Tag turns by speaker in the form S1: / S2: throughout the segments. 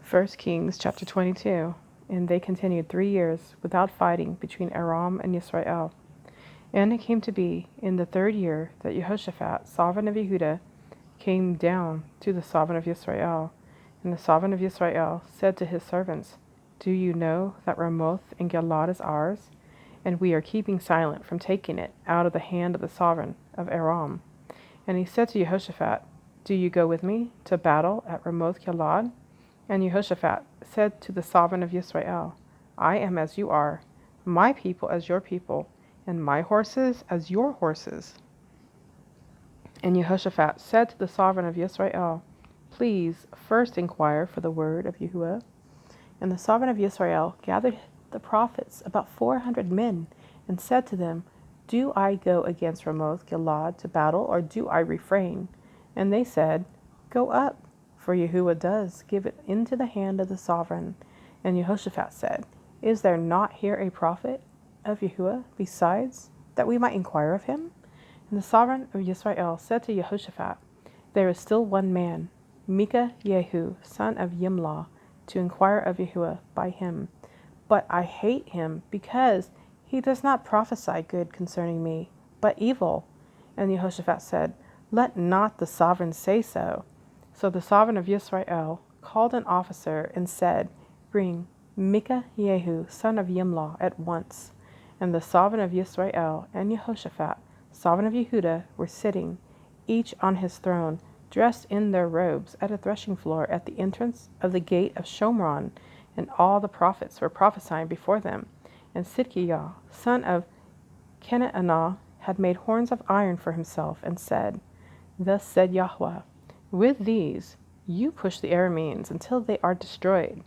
S1: 1 Kings chapter 22. And they continued 3 years without fighting between Aram and Israel. And it came to be in the third year that Jehoshaphat, sovereign of Yehudah, came down to the sovereign of Israel. And the sovereign of Israel said to his servants, Do you know that Ramoth in Gilad is ours? And we are keeping silent from taking it out of the hand of the sovereign of Aram. And he said to Jehoshaphat, Do you go with me to battle at Ramoth Gilad? And Jehoshaphat said to the sovereign of Israel, I am as you are, my people as your people, and my horses as your horses. And Jehoshaphat said to the sovereign of Israel, Please first inquire for the word of Yahuwah. And the sovereign of Israel gathered the prophets, about 400 men, and said to them, Do I go against Ramoth Gilad to battle, or do I refrain? And they said, Go up, for Yahuwah does give it into the hand of the sovereign. And Jehoshaphat said, Is there not here a prophet of Yahuwah besides, that we might inquire of him? And the sovereign of Israel said to Jehoshaphat, There is still one man, Micah Yehu, son of Yimlah, to inquire of Yahuwah by him. But I hate him, because he does not prophesy good concerning me, but evil. And Jehoshaphat said, Let not the sovereign say so. So the sovereign of Israel called an officer and said, Bring Micah Yehu, son of Yimlah, at once. And the sovereign of Israel and Jehoshaphat, sovereign of Yehudah, were sitting, each on his throne, dressed in their robes, at a threshing floor at the entrance of the gate of Shomron, and all the prophets were prophesying before them. And Sidkiah, son of Kenanah, had made horns of iron for himself, and said, Thus said Yahweh, With these you push the Arameans until they are destroyed.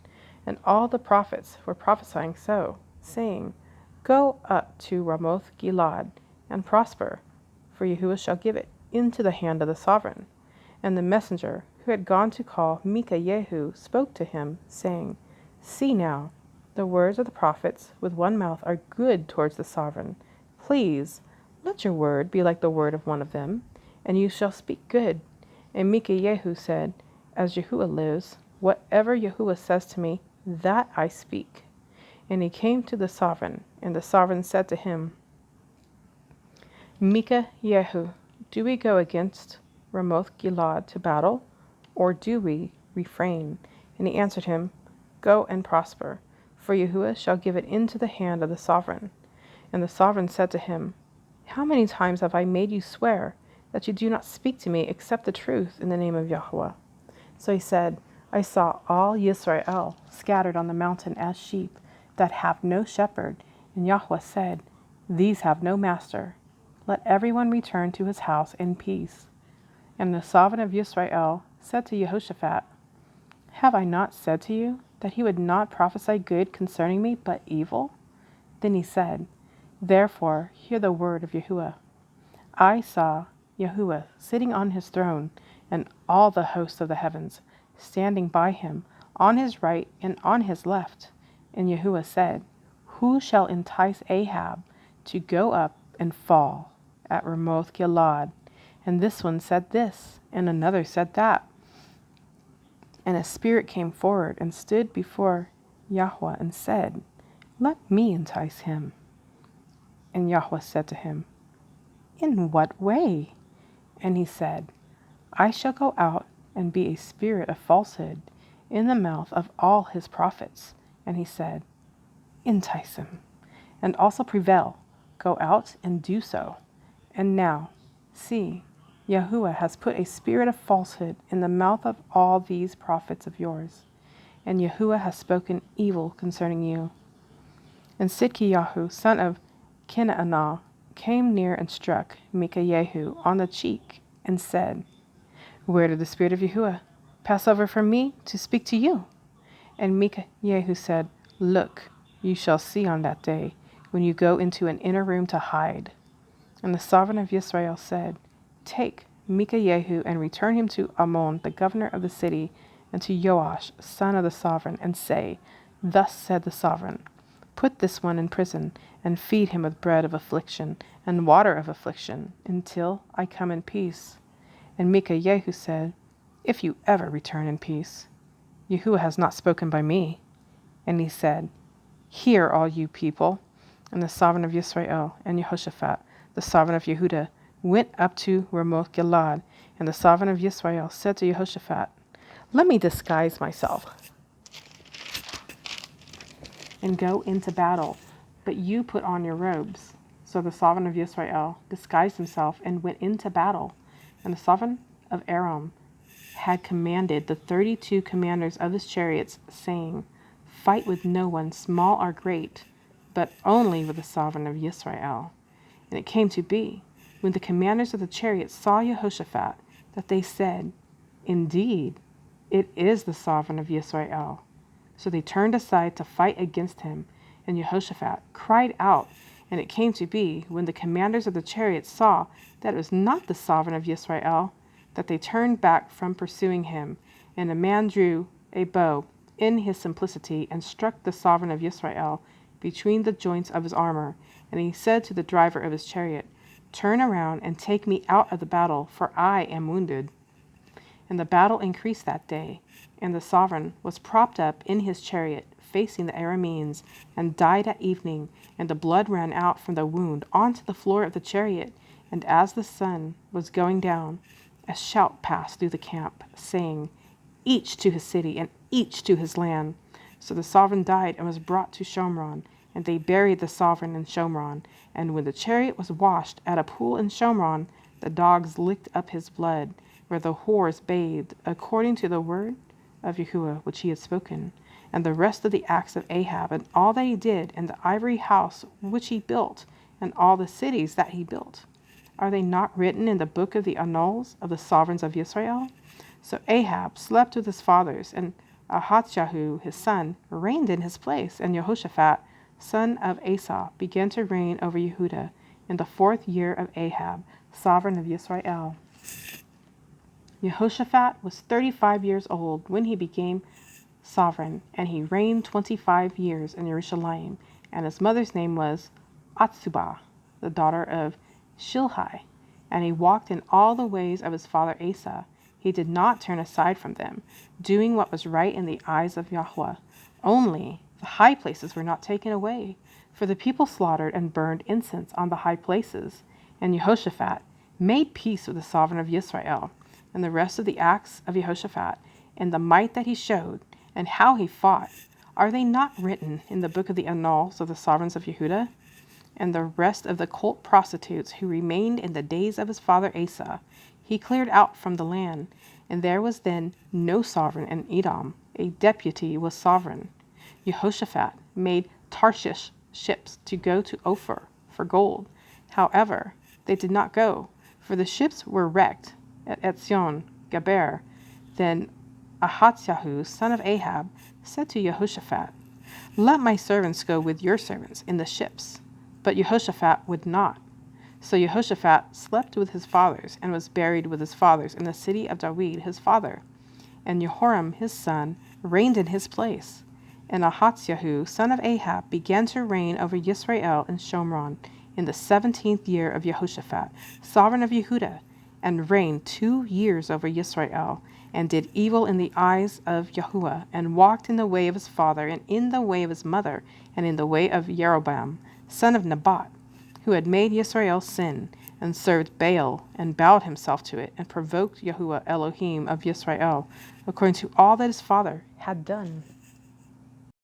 S1: And all the prophets were prophesying so, saying, Go up to Ramoth Gilad, and prosper, for Yahuwah shall give it into the hand of the sovereign. And the messenger who had gone to call Micah Yehu spoke to him, saying, See now, the words of the prophets with one mouth are good towards the sovereign. Please, let your word be like the word of one of them, and you shall speak good. And Micah Yehu said, As Yahuwah lives, whatever Yahuwah says to me, that I speak. And he came to the sovereign, and the sovereign said to him, Micah Yehu, do we go against Ramoth Gilad to battle, or do we refrain? And he answered him, Go and prosper, for Yahuwah shall give it into the hand of the sovereign. And the sovereign said to him, How many times have I made you swear that you do not speak to me except the truth in the name of Yahweh? So he said, I saw all Yisrael scattered on the mountain as sheep that have no shepherd. And Yahweh said, These have no master. Let everyone return to his house in peace. And the sovereign of Israel said to Jehoshaphat, Have I not said to you that he would not prophesy good concerning me, but evil? Then he said, Therefore hear the word of Yahuwah. I saw Yahuwah sitting on his throne, and all the hosts of the heavens standing by him, on his right and on his left. And Yahuwah said, Who shall entice Ahab to go up and fall at Ramoth Gilad? And this one said this, and another said that. And a spirit came forward and stood before Yahweh and said, Let me entice him. And Yahweh said to him, In what way? And he said, I shall go out and be a spirit of falsehood in the mouth of all his prophets. And he said, Entice him, and also prevail. Go out and do so. And now, see, Yahuwah has put a spirit of falsehood in the mouth of all these prophets of yours, and Yahuwah has spoken evil concerning you. And Sidkiyahu, son of Kenanah, came near and struck Micah Yehu on the cheek, and said, Where did the spirit of Yahuwah pass over from me to speak to you? And Micah Yehu said, Look, you shall see on that day, when you go into an inner room to hide. And the sovereign of Israel said, Take Micah Yehu and return him to Amon, the governor of the city, and to Joash, son of the sovereign, and say, Thus said the sovereign, Put this one in prison, and feed him with bread of affliction and water of affliction, until I come in peace. And Micah Yehu said, If you ever return in peace. Yahuwah has not spoken by me. And he said, Hear, all you people. And the sovereign of Yisrael and Jehoshaphat, the sovereign of Yehuda, went up to Ramoth Gilad. And the sovereign of Yisrael said to Jehoshaphat, Let me disguise myself and go into battle, but you put on your robes. So the sovereign of Yisrael disguised himself and went into battle. And the sovereign of Aram had commanded the 32 commanders of his chariots, saying, Fight with no one, small or great, but only with the sovereign of Yisrael. And it came to be, when the commanders of the chariots saw Jehoshaphat, that they said, Indeed, it is the sovereign of Yisrael. So they turned aside to fight against him, and Jehoshaphat cried out. And it came to be, when the commanders of the chariots saw that it was not the sovereign of Yisrael, that they turned back from pursuing him. And a man drew a bow in his simplicity and struck the sovereign of Yisrael between the joints of his armor. And he said to the driver of his chariot, Turn around and take me out of the battle, for I am wounded. And the battle increased that day, and the sovereign was propped up in his chariot, facing the Arameans, and died at evening, and the blood ran out from the wound onto the floor of the chariot. And as the sun was going down, a shout passed through the camp, saying, Each to his city, and each to his land. So the sovereign died and was brought to Shomron, and they buried the sovereign in Shomron. And when the chariot was washed at a pool in Shomron, the dogs licked up his blood, where the whores bathed, according to the word of Yahuwah which he had spoken. And the rest of the acts of Ahab, and all that he did, and the ivory house which he built, and all the cities that he built, are they not written in the book of the annals of the sovereigns of Israel? So Ahab slept with his fathers, and Ahaziah his son reigned in his place, and Jehoshaphat, son of Asa, began to reign over Yehuda in the 4th year of Ahab, sovereign of Israel. Jehoshaphat was 35 years old when he became sovereign, and he reigned 25 years in Jerusalem, and his mother's name was Atsubah, the daughter of Shilhi. And he walked in all the ways of his father Asa. He did not turn aside from them, doing what was right in the eyes of Yahweh. Only the high places were not taken away, for the people slaughtered and burned incense on the high places. And Jehoshaphat made peace with the sovereign of Israel. And the rest of the acts of Jehoshaphat, and the might that he showed, and how he fought, are they not written in the book of the annals of the sovereigns of Yehuda? And the rest of the cult prostitutes who remained in the days of his father Asa, he cleared out from the land. And there was then no sovereign in Edom. A deputy was sovereign. Jehoshaphat made Tarshish ships to go to Ophir for gold. However, they did not go, for the ships were wrecked at Etzion Geber. Then Ahaziah, son of Ahab, said to Jehoshaphat, Let my servants go with your servants in the ships. But Jehoshaphat would not. So Jehoshaphat slept with his fathers, and was buried with his fathers in the city of David his father. And Jehoram his son reigned in his place. And Ahaziah, son of Ahab, began to reign over Yisrael in Shomron in the 17th year of Jehoshaphat, sovereign of Yehuda, and reigned 2 years over Yisrael, and did evil in the eyes of Yahuwah, and walked in the way of his father, and in the way of his mother, and in the way of Jeroboam, son of Nebat, who had made Yisrael sin, and served Baal, and bowed himself to it, and provoked Yahuwah Elohim of Yisrael, according to all that his father had done.